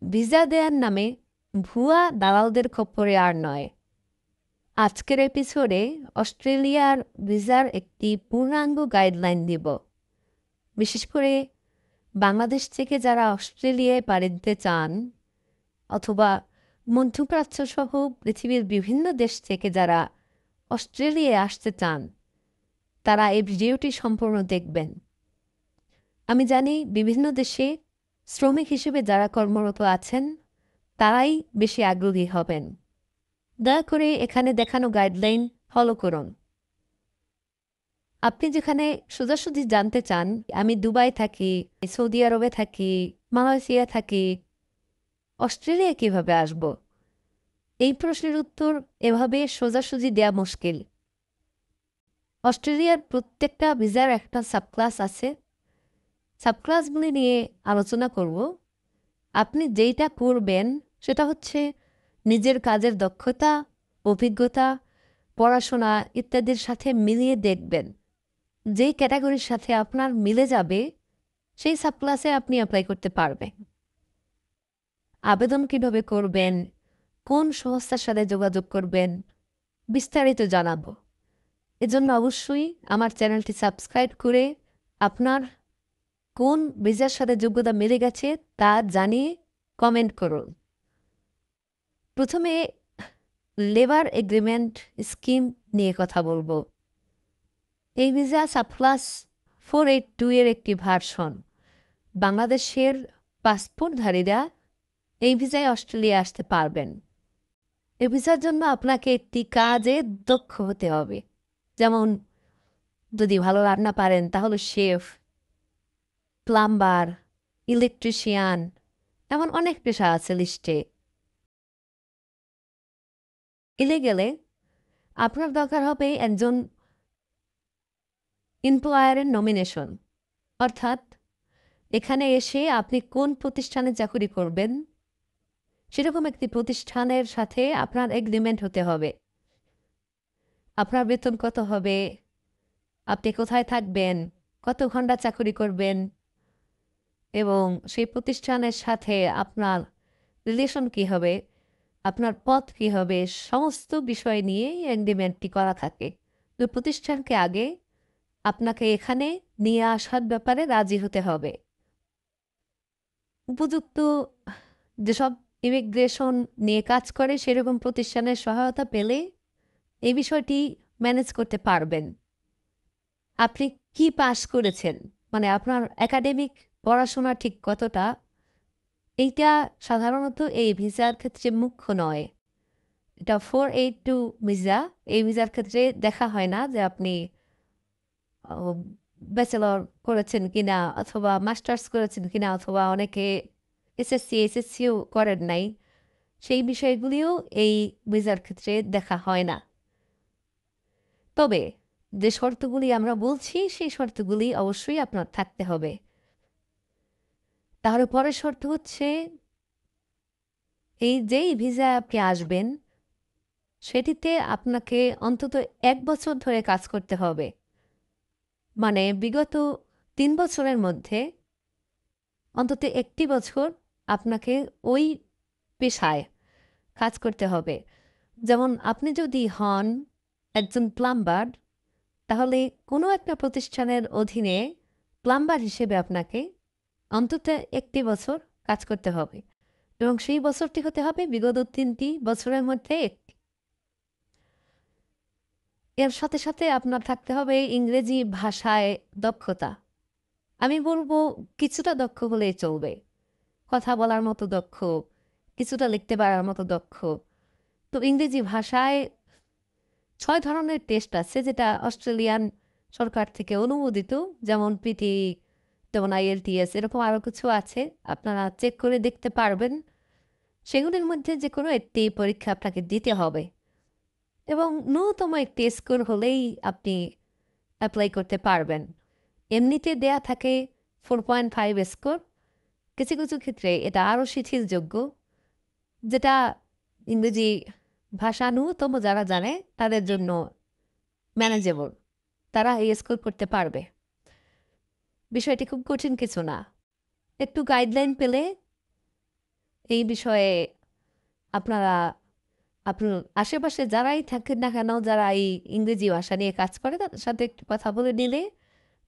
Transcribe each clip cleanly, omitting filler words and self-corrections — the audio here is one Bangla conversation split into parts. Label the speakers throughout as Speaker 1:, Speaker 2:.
Speaker 1: ভিসা দেওয়ার নামে ভুয়া দালালদের খপ্পরে আর নয়। আজকের এপিসোডে অস্ট্রেলিয়ার ভিসার একটি পূর্ণাঙ্গ গাইডলাইন দিব। বিশেষ করে বাংলাদেশ থেকে যারা অস্ট্রেলিয়ায় পাড়ি দিতে চান, অথবা মধ্যপ্রাচ্য সহ পৃথিবীর বিভিন্ন দেশ থেকে যারা অস্ট্রেলিয়ায় আসতে চান, তারা এই ভিডিওটি সম্পূর্ণ দেখবেন। আমি জানি বিভিন্ন দেশে শ্রমিক হিসেবে যারা কর্মরত আছেন তারাই বেশি আগ্রহী হবেন। দয়া করে এখানে দেখানো গাইডলাইন ফলো করুন। আপনি যেখানে সোজাসুজি জানতে চান আমি দুবাই থাকি, সৌদি আরবে থাকি, মালয়েশিয়া থাকি, অস্ট্রেলিয়া কিভাবে আসব, এই প্রশ্নের উত্তর এভাবে সোজাসুজি দেয়া মুশকিল। অস্ট্রেলিয়ার প্রত্যেকটা ভিসার একটা সাবক্লাস আছে। সাবক্লাসগুলি নিয়ে আলোচনা করব। আপনি যেইটা করবেন সেটা হচ্ছে নিজের কাজের দক্ষতা, অভিজ্ঞতা, পড়াশোনা ইত্যাদির সাথে মিলিয়ে দেখবেন। যেই ক্যাটাগরির সাথে আপনার মিলে যাবে সেই সাবক্লাসে আপনি অ্যাপ্লাই করতে পারবেন। আবেদন কিভাবে করবেন, কোন সংস্থার সাথে যোগাযোগ করবেন, বিস্তারিত জানাবো। এজন্য অবশ্যই আমার চ্যানেলটি সাবস্ক্রাইব করে আপনার কোন ভিসার সাথে যোগ্যতা মিলে গেছে তা জানিয়ে কমেন্ট করুন। প্রথমে লেবার এগ্রিমেন্ট স্কিম নিয়ে কথা বলবো। এই ভিসা সাবক্লাস 482 এর একটি ভার্সন। বাংলাদেশের পাসপোর্টধারীরা এই ভিসায় অস্ট্রেলিয়া আসতে পারবেন। এই ভিসার জন্য আপনাকে একটি কাজে দক্ষ হতে হবে। যেমন যদি ভালো রান্না পারেন তাহলে শেফ, প্লাম্বার, ইলেকট্রিশিয়ান, এমন অনেক পেশা আছে লিস্টে। এলে গেলে আপনার দরকার হবে একজন এমপ্লয়ারের নমিনেশন, অর্থাৎ এখানে এসে আপনি কোন প্রতিষ্ঠানে চাকরি করবেন সেরকম একটি প্রতিষ্ঠানের সাথে আপনার এগ্রিমেন্ট হতে হবে। আপনার বেতন কত হবে, আপনি কোথায় থাকবেন, কত ঘন্টা চাকরি করবেন এবং সেই প্রতিষ্ঠানের সাথে আপনার রিলেশন কী হবে, আপনার পথ কী হবে, সমস্ত বিষয় নিয়ে এগ্রিমেন্টটি করা থাকে। তো প্রতিষ্ঠানকে আগে আপনাকে এখানে নিয়ে আসার ব্যাপারে রাজি হতে হবে। উপযুক্ত যেসব ইমিগ্রেশন নিয়ে কাজ করে সেরকম প্রতিষ্ঠানের সহায়তা পেলে এই বিষয়টি ম্যানেজ করতে পারবেন। আপনি কি পাস করেছেন, মানে আপনার একাডেমিক পড়াশোনা ঠিক কতটা, এইটা সাধারণত এই ভিসার ক্ষেত্রে মুখ্য নয়। এটা 482 ভিসা। এই ভিসার ক্ষেত্রে দেখা হয় না যে আপনি ব্যাচেলর করেছেন কিনা অথবা মাস্টার্স করেছেন কিনা, অথবা অনেকে এসএসসিও করেন নাই, সেই বিষয়গুলিও এই ভিসার ক্ষেত্রে দেখা হয় না। তবে যে শর্তগুলি আমরা বলছি সেই শর্তগুলি অবশ্যই আপনার থাকতে হবে। তাহলে পরের শর্ত হচ্ছে এই যেই ভিসায় আপনি আসবেন সেটিতে আপনাকে অন্তত 1 বছর ধরে কাজ করতে হবে। মানে বিগত 3 বছরের মধ্যে অন্তত 1টি বছর আপনাকে ওই পেশায় কাজ করতে হবে। যেমন আপনি যদি হন একজন প্লাম্বার, তাহলে কোনো একটা প্রতিষ্ঠানের অধীনে প্লাম্বার হিসেবে আপনাকে অন্তত 1টি বছর কাজ করতে হবে এবং সেই বছরটি হতে হবে বিগত 3টি বছরের মধ্যে একটি। এর সাথে সাথে আপনার থাকতে হবে ইংরেজি ভাষায় দক্ষতা। আমি বলবো কিছুটা দক্ষ হলেই চলবে। কথা বলার মতো দক্ষ, কিছুটা লিখতে পারার মতো দক্ষ। তো ইংরেজি ভাষায় 6 ধরনের টেস্ট আছে যেটা অস্ট্রেলিয়ান সরকার থেকে অনুমোদিত, যেমন পিটি, যেমন আইএলটিএস, এরকম আরও কিছু আছে। আপনারা চেক করে দেখতে পারবেন। সেগুলির মধ্যে যে কোনো একটি পরীক্ষা আপনাকে দিতে হবে এবং ন্যূনতম একটি স্কোর হলেই আপনি অ্যাপ্লাই করতে পারবেন। এমনিতে দেয়া থাকে 4.5 স্কোর। কিছু কিছু ক্ষেত্রে এটা আরও শিথিলযোগ্য, যেটা ইংরেজি ভাষা ন্যূনতম যারা জানে তাদের জন্য ম্যানেজেবল। তারা এই স্কোর করতে পারবে। বিষয়টি খুব কঠিন কিছু না। একটু গাইডলাইন পেলে এই বিষয়ে আপনারা আপনার আশেপাশে যারাই থাকেন না কেন, যারা এই ইংরেজি ভাষা নিয়ে কাজ করে, তাদের সাথে একটু কথা বলে নিলে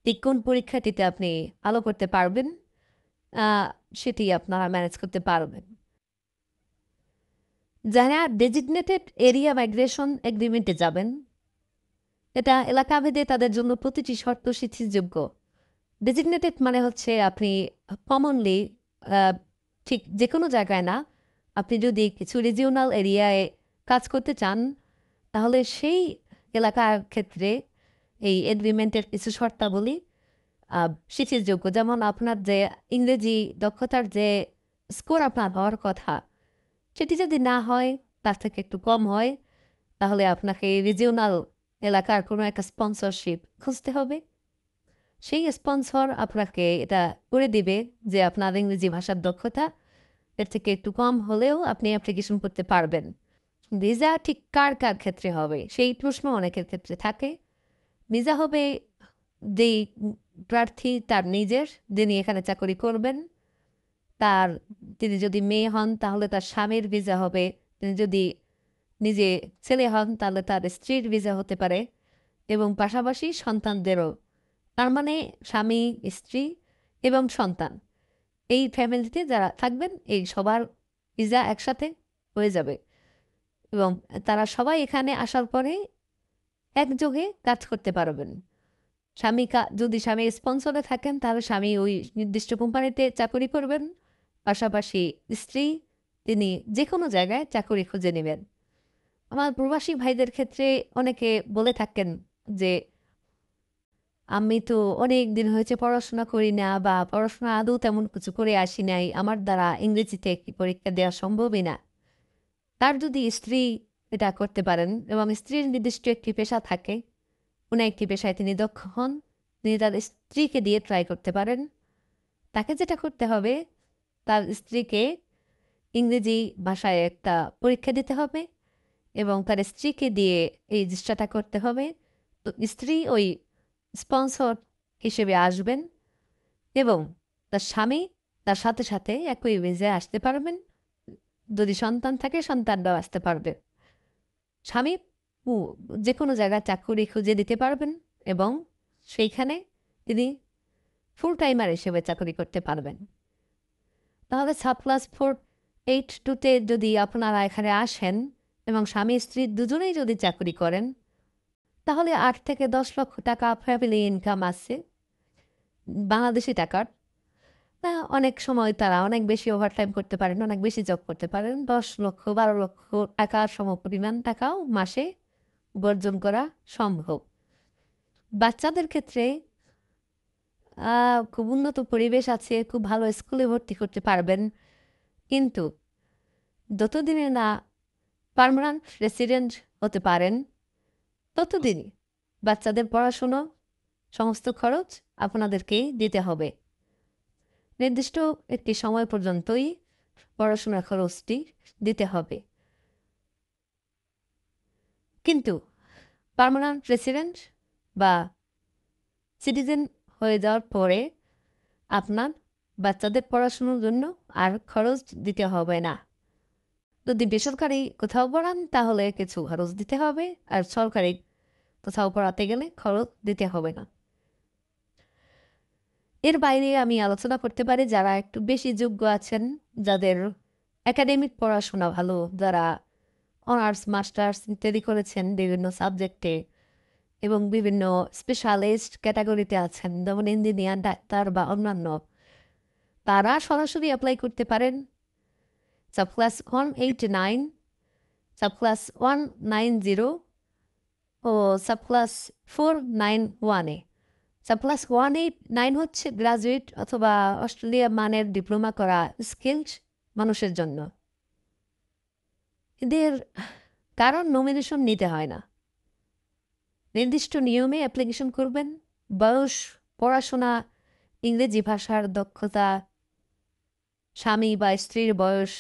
Speaker 1: ঠিক কোন পরীক্ষাটিতে আপনি ভালো করতে পারবেন, আহ, সেটি আপনারা ম্যানেজ করতে পারবেন। যারা ডেজিগনেটেড এরিয়া মাইগ্রেশন এগ্রিমেন্টে যাবেন, এটা এলাকাভেদে তাদের জন্য প্রতিটি শর্ত শিথিলযোগ্য। ডেজিগনেটেড মানে হচ্ছে আপনি কমনলি ঠিক যে কোনো জায়গায় না, আপনি যদি কিছু রিজিওনাল এরিয়ায় কাজ করতে চান, তাহলে সেই এলাকার ক্ষেত্রে এই এগ্রিমেন্টের কিছু শর্তাবলী শিথিলযোগ্য। যেমন আপনার যে ইংরেজি দক্ষতার যে স্কোর আপনার হওয়ার কথা, সেটি যদি না হয়, তার থেকে একটু কম হয়, তাহলে আপনাকে রিজিওনাল এলাকার কোনো একটা স্পন্সরশিপ খুঁজতে হবে। সেই স্পন্সর আপনাকে এটা করে দিবে যে আপনার ইংরেজি ভাষার দক্ষতা এর থেকে একটু কম হলেও আপনি অ্যাপ্লিকেশন করতে পারবেন। ভিসা ঠিক কার কার ক্ষেত্রে হবে সেই প্রশ্ন অনেকের ক্ষেত্রে থাকে। ভিসা হবে যেই প্রার্থী তার নিজের, যিনি এখানে চাকরি করবেন, তার, তিনি যদি মেয়ে হন তাহলে তার স্বামীর ভিসা হবে, তিনি যদি নিজে ছেলে হন তাহলে তার স্ত্রীর ভিসা হতে পারে, এবং পাশাপাশি সন্তানদেরও। তার মানে স্বামী, স্ত্রী এবং সন্তান, এই ফ্যামিলিতে যারা থাকবেন এই সবার ভিসা একসাথে হয়ে যাবে, এবং তারা সবাই এখানে আসার পরে একযোগে কাজ করতে পারবেন। যদি স্বামী স্পন্সরে থাকেন তাহলে স্বামী ওই নির্দিষ্ট কোম্পানিতে চাকরি করবেন, পাশাপাশি স্ত্রী তিনি যে কোনো জায়গায় চাকরি খুঁজে নেবেন। আমার প্রবাসী ভাইদের ক্ষেত্রে অনেকে বলে থাকেন যে আমি তো অনেক দিন হয়েছে পড়াশোনা করি না, বা পড়াশোনা আদৌ তেমন কিছু করে আসি নাই, আমার দ্বারা ইংরেজিতে একটি পরীক্ষা দেওয়া সম্ভবই না। তার যদি স্ত্রী এটা করতে পারেন এবং স্ত্রীর নির্দিষ্ট একটি পেশা থাকে, কোনো একটি পেশায় তিনি দক্ষ হন, তিনি তার স্ত্রীকে দিয়ে ট্রাই করতে পারেন। তাকে যেটা করতে হবে, তার স্ত্রীকে ইংরেজি ভাষায় একটা পরীক্ষা দিতে হবে এবং তার স্ত্রীকে দিয়ে এই চেষ্টাটা করতে হবে। তো স্ত্রী ওই স্পন্সর হিসেবে আসবেন এবং তার স্বামী তার সাথে সাথে একই ভিসায় আসতে পারবেন। যদি সন্তান থাকে সন্তানরাও আসতে পারবে। স্বামী যে কোনো জায়গায় চাকরি খুঁজে দিতে পারবেন এবং সেইখানে তিনি ফুল টাইমার হিসেবে চাকরি করতে পারবেন। তাহলে 7+4 8 2-তে যদি আপনারা এখানে আসেন এবং স্বামী স্ত্রী দুজনেই যদি চাকরি করেন, তাহলে 8 থেকে 10 লক্ষ টাকা ফ্যামিলি ইনকাম আছে বাংলাদেশি টাকার। অনেক সময় তারা অনেক বেশি ওভারটাইম করতে পারেন, অনেক বেশি জব করতে পারেন। 10 লক্ষ 12 লক্ষ টাকার সমপরিমাণ টাকাও মাসে উপার্জন করা সম্ভব। বাচ্চাদের ক্ষেত্রে খুব উন্নত পরিবেশ আছে, খুব ভালো স্কুলে ভর্তি করতে পারবেন, কিন্তু যতদিনে না পার্মানেন্ট রেসিডেন্ট হতে পারেন ততদিনই বাচ্চাদের পড়াশুনো সমস্ত খরচ আপনাদেরকেই দিতে হবে। নির্দিষ্ট একটি সময় পর্যন্তই পড়াশোনার খরচটি দিতে হবে। কিন্তু পার্মানেন্ট রেসিডেন্ট বা সিটিজেন হয়ে যাওয়ার পরে আপনার বাচ্চাদের পড়াশোনার জন্য আর খরচ দিতে হবে না। যদি বেসরকারি কোথাও পড়ান তাহলে কিছু খরচ দিতে হবে, আর সরকারি কোথাও পড়াতে গেলে খরচ দিতে হবে না। এর বাইরে আমি আলোচনা করতে পারি যারা একটু বেশি যোগ্য আছেন, যাদের একাডেমিক পড়াশোনা ভালো, যারা অনার্স মাস্টার্স ইত্যাদি করেছেন বিভিন্ন সাবজেক্টে এবং বিভিন্ন স্পেশালিস্ট ক্যাটাগরিতে আছেন, যেমন ইঞ্জিনিয়ার, ডাক্তার বা অন্যান্য, তারা সরাসরি অ্যাপ্লাই করতে পারেন সাবক্লাস 189, সাবক্লাস 190 ও সাবক্লাস 491-এ। সাবক্লাস 189 হচ্ছে গ্রাজুয়েট অথবা অস্ট্রেলিয়া মানের ডিপ্লোমা করা স্কিলড মানুষের জন্য। এদের কারণ নমিনেশন নিতে হয় না, নির্দিষ্ট নিয়মে অ্যাপ্লিকেশন করবেন। বয়স, পড়াশোনা, ইংরেজি ভাষার দক্ষতা, স্বামী বা স্ত্রীর বয়স,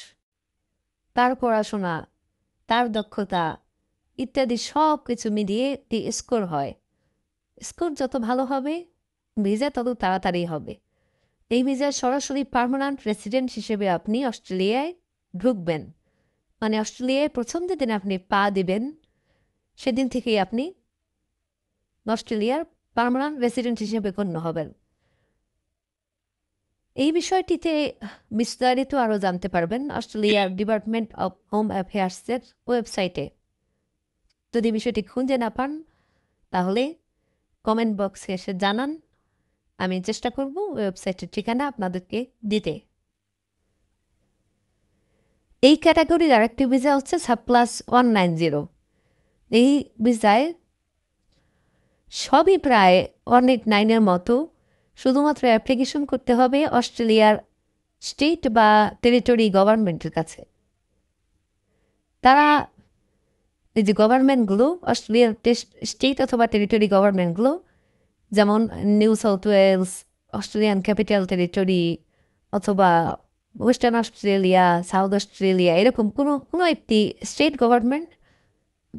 Speaker 1: তার পড়াশোনা, তার দক্ষতা ইত্যাদি সব কিছু মিলিয়ে একটি স্কোর হয়। স্কোর যত ভালো হবে ভিসা তত তাড়াতাড়ি হবে। এই ভিসায় সরাসরি পার্মানেন্ট রেসিডেন্ট হিসেবে আপনি অস্ট্রেলিয়ায় ঢুকবেন, মানে অস্ট্রেলিয়ায় প্রথম যেদিন আপনি পা দিবেন সেদিন থেকেই আপনি অস্ট্রেলিয়ার পার্মানেন্ট রেসিডেন্ট হিসেবে গণ্য হবেন। এই বিষয়টিতে বিস্তারিত আরও জানতে পারবেন অস্ট্রেলিয়ার ডিপার্টমেন্ট অফ হোম অ্যাফেয়ার্সের ওয়েবসাইটে। যদি বিষয়টি খুঁজে না পান তাহলে কমেন্ট বক্সে এসে জানান, আমি চেষ্টা করব ওয়েবসাইটের ঠিকানা আপনাদেরকে দিতে। এই ক্যাটাগরির আরেকটি ভিসা হচ্ছে +190। এই ভিসায় সবই প্রায় 189-এর মতো, শুধুমাত্র অ্যাপ্লিকেশন করতে হবে অস্ট্রেলিয়ার স্টেট বা টেরিটরি গভর্নমেন্টের কাছে। তারা এই যে গভর্নমেন্টগুলো অস্ট্রেলিয়ার স্টেট অথবা টেরিটরি গভর্নমেন্টগুলো, যেমন New South Wales, Australian Capital Territory অথবা ওয়েস্টার্ন অস্ট্রেলিয়া, সাউথ অস্ট্রেলিয়া, এরকম কোনো একটি স্টেট গভর্নমেন্ট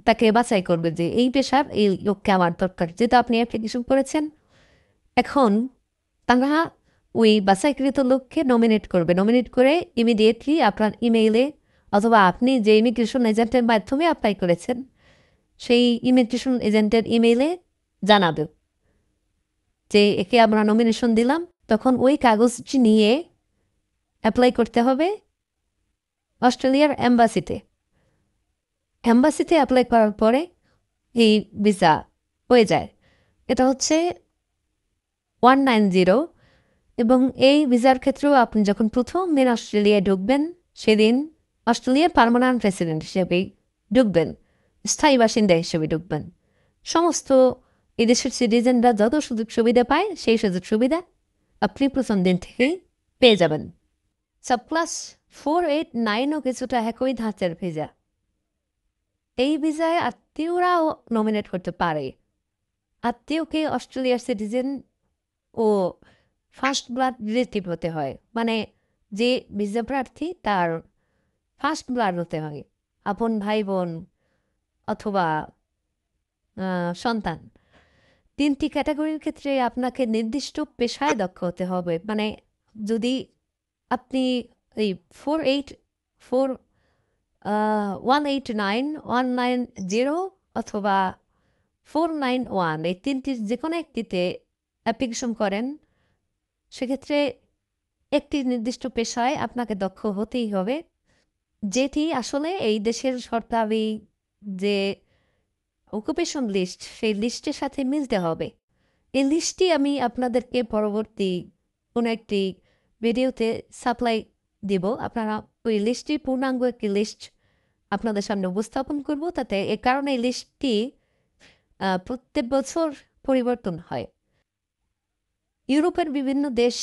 Speaker 1: তাকে বাছাই করবে যে এই পেশার এই লোককে আমার দরকার, যেটা আপনি অ্যাপ্লিকেশন করেছেন। এখন তারা ওই বাছাইকৃত লোককে নমিনেট করবে, নমিনেট করে ইমিডিয়েটলি আপনার ইমেইলে অথবা আপনি যে ইমিগ্রেশন এজেন্টের মাধ্যমে অ্যাপ্লাই করেছেন সেই ইমিগ্রেশন এজেন্টের ইমেইলে জানাবে যে একে আমরা নমিনেশন দিলাম। তখন ওই কাগজটি নিয়ে অ্যাপ্লাই করতে হবে অস্ট্রেলিয়ার এম্বাসিতে। অ্যাপ্লাই করার পরে এই ভিসা হয়ে যায়। এটা হচ্ছে 190। এবং এই ভিসার ক্ষেত্রেও আপনি যখন প্রথম দিন অস্ট্রেলিয়ায় ঢুকবেন সেদিন অস্ট্রেলিয়ার পার্মানেন্ট রেসিডেন্ট হিসেবেই ঢুকবেন, স্থায়ী বাসিন্দা হিসেবে ঢুকবেন। সমস্ত এদেশের সিটিজেনরা যত সুযোগ সুবিধা পায় সেই সুযোগ সুবিধা আপনি প্রথম দিন থেকেই পেয়ে যাবেন। +489ও কিছুটা একই ধাঁচের ভিসা। এই ভিসায় আত্মীয়রাও নমিনেট করতে পারে। আত্মীয়কে অস্ট্রেলিয়ার সিটিজেন ও ফার্স্ট ব্লাড রিলেটিভ হতে হয়, মানে যে ভিসা প্রার্থী তার ফার্স্ট ব্লাড হতে হয়, আপন ভাই বোন অথবা সন্তান। 3টি ক্যাটাগরির ক্ষেত্রে আপনাকে নির্দিষ্ট পেশায় দক্ষ হতে হবে। মানে যদি আপনি এই 189, 190 অথবা 491 এই 3টির যে কোনো একটিতে অ্যাপ্লিকেশন করেন, সেক্ষেত্রে একটি নির্দিষ্ট পেশায় আপনাকে দক্ষ হতেই হবে, যেটি আসলে এই দেশের সরকারি যে অকুপেশন লিস্ট সেই লিস্টের সাথে মিলতে হবে। এই লিস্টটি আমি আপনাদেরকে পরবর্তী কোনো একটি ভিডিওতে সাপ্লাই দিব। আপনারা ওই লিস্টটির পূর্ণাঙ্গ একটি লিস্ট আপনাদের সামনে উপস্থাপন করব। তাতে এ কারণে এই লিস্টটি প্রত্যেক বছর পরিবর্তন হয়। ইউরোপের বিভিন্ন দেশ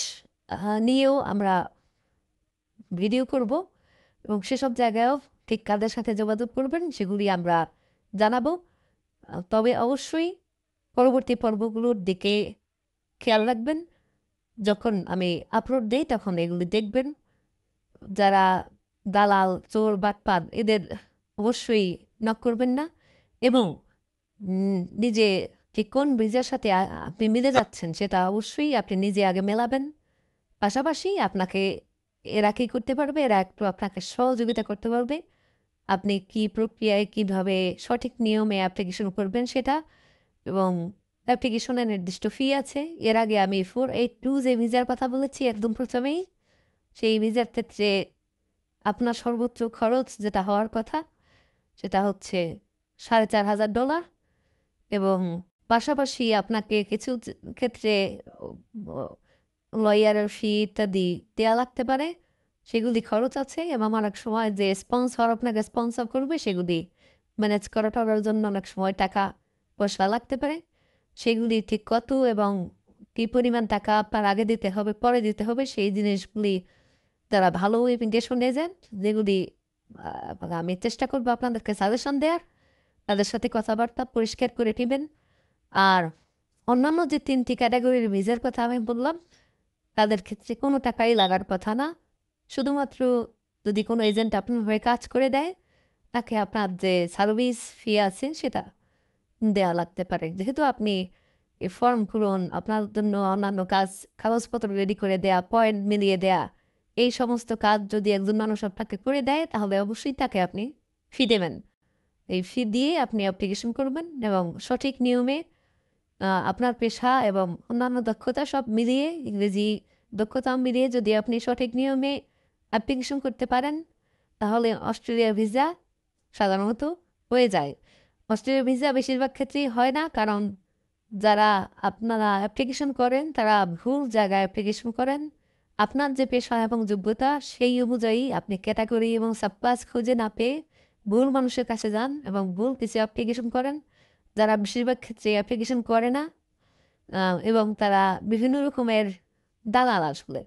Speaker 1: নিয়েও আমরা ভিডিও করব এবং সেসব জায়গায়ও ঠিক কাদের সাথে যোগাযোগ করবেন সেগুলি আমরা জানাবো। তবে অবশ্যই পরবর্তী পর্বগুলোর দিকে খেয়াল রাখবেন। যখন আমি আপলোড দিই তখন এগুলি দেখবেন। যারা দালাল, চোর, বাটপার এদের অবশ্যই নক করবেন না এবং নিজে ঠিক কোন ভিসার সাথে আপনি মিলে যাচ্ছেন সেটা অবশ্যই আপনি নিজে আগে মেলাবেন। পাশাপাশি আপনাকে এরা কী করতে পারবে, এরা একটু আপনাকে সহযোগিতা করতে পারবে। আপনি কী প্রক্রিয়ায় কীভাবে সঠিক নিয়মে অ্যাপ্লিকেশন করবেন সেটা, এবং অ্যাপ্লিকেশনের নির্দিষ্ট ফি আছে। এর আগে আমি 482 যে ভিসার কথা বলেছি একদম প্রথমেই, সেই ভিসার ক্ষেত্রে আপনার সর্বোচ্চ খরচ যেটা হওয়ার কথা সেটা হচ্ছে $4,500 এবং পাশাপাশি আপনাকে কিছু ক্ষেত্রে লয়ারের ফি ইত্যাদি দেওয়া লাগতে পারে, সেগুলি খরচ আছে। এবং অনেক সময় যে স্পন্সর আপনাকে স্পন্সর করবে সেগুলি ম্যানেজ করার জন্য অনেক সময় টাকা পয়সা লাগতে পারে। সেগুলি ঠিক কত এবং কী পরিমাণ টাকা আপনার আগে দিতে হবে পরে দিতে হবে সেই জিনিসগুলি তারা ভালো ইমিগ্রেশন এজেন্ট, যেগুলি আমি চেষ্টা করবো আপনাদেরকে সাজেশন দেওয়ার, তাদের সাথে কথাবার্তা পরিষ্কার করে নেবেন। আর অন্যান্য যে 3টি ক্যাটাগরির ভিসার কথা আমি বললাম তাদের ক্ষেত্রে কোনো টাকাই লাগার কথা না। শুধুমাত্র যদি কোনো এজেন্ট আপনার হয়ে কাজ করে দেয় তাকে আপনার যে সার্ভিস ফি আছে সেটা দেওয়া লাগতে পারে। যেহেতু আপনি এই ফর্ম পূরণ, আপনার জন্য অন্যান্য কাগজপত্র রেডি করে দেয়া, পয়েন্ট মিলিয়ে দেয়া, এই সমস্ত কাজ যদি একজন মানুষ আপনাকে করে দেয় তাহলে অবশ্যই তাকে আপনি ফি দেবেন। এই ফি দিয়ে আপনি অ্যাপ্লিকেশন করবেন এবং সঠিক নিয়মে আপনার পেশা এবং অন্যান্য দক্ষতা সব মিলিয়ে, ইংরেজি দক্ষতাও মিলিয়ে যদি আপনি সঠিক নিয়মে অ্যাপ্লিকেশন করতে পারেন, তাহলে অস্ট্রেলিয়ার ভিসা সাধারণত হয়ে যায়। অস্ট্রেলিয়ার ভিসা বেশিরভাগ ক্ষেত্রেই হয় না, কারণ যারা আপনারা অ্যাপ্লিকেশন করেন তারা ভুল জায়গায় অ্যাপ্লিকেশন করেন। আপনার যে পেশা এবং যোগ্যতা সেই অনুযায়ী আপনি ক্যাটাগরি এবং সাবক্লাস খুঁজে না পেয়ে ভুল মানুষের কাছে যান এবং ভুল কিছু অ্যাপ্লিকেশন করেন, যারা বেশিরভাগ ক্ষেত্রে অ্যাপ্লিকেশন করে না। এবং তারা বিভিন্ন রকমের দালাল আসলে।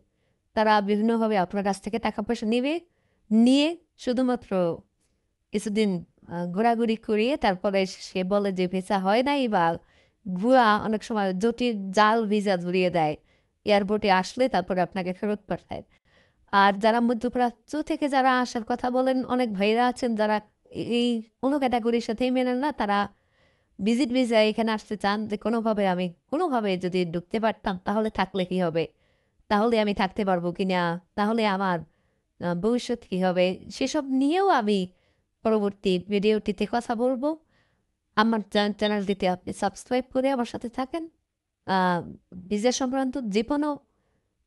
Speaker 1: তারা বিভিন্নভাবে আপনার কাছ থেকে টাকা পয়সা নেবে, নিয়ে শুধুমাত্র কিছুদিন ঘোরাঘুরি করিয়ে তারপরে সে বলে যে ভিসা হয় নাই, বা ভুয়া অনেক সময় জটিল জাল ভিসা ধরিয়ে দেয়। এয়ারপোর্টে আসলে তারপরে আপনাকে ফেরত পাঠায়। আর যারা মধ্যপ্রাচ্য থেকে যারা আসার কথা বলেন, অনেক ভাইরা আছেন যারা এই কোনো ক্যাটাগরির সাথেই মেনেন না। তারা ভিজিট ভিসায় এখানে আসতে চান যে কোনোভাবে যদি ঢুকতে পারতাম তাহলে থাকলে কি হবে? তাহলে আমি থাকতে পারবো কিনা? তাহলে আমার ভবিষ্যৎ কি হবে? সেসব নিয়েও আমি পরবর্তী ভিডিওটিতে কথা বলবো। আমার চ্যানেলটিতে আপনি সাবস্ক্রাইব করে আমার সাথে থাকেন। আ ভিসা সংক্রান্ত যেকোনো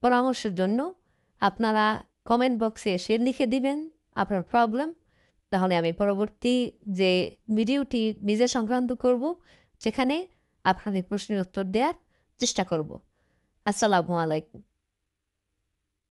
Speaker 1: পরামর্শের জন্য আপনারা কমেন্ট বক্সে এসে লিখে দিবেন আপনার প্রবলেম। তাহলে আমি পরবর্তী যে ভিডিওটি ভিসা সংক্রান্ত করব, সেখানে আপনাদের প্রশ্নের উত্তর দেওয়ার চেষ্টা করব। আসসালামু আলাইকুম।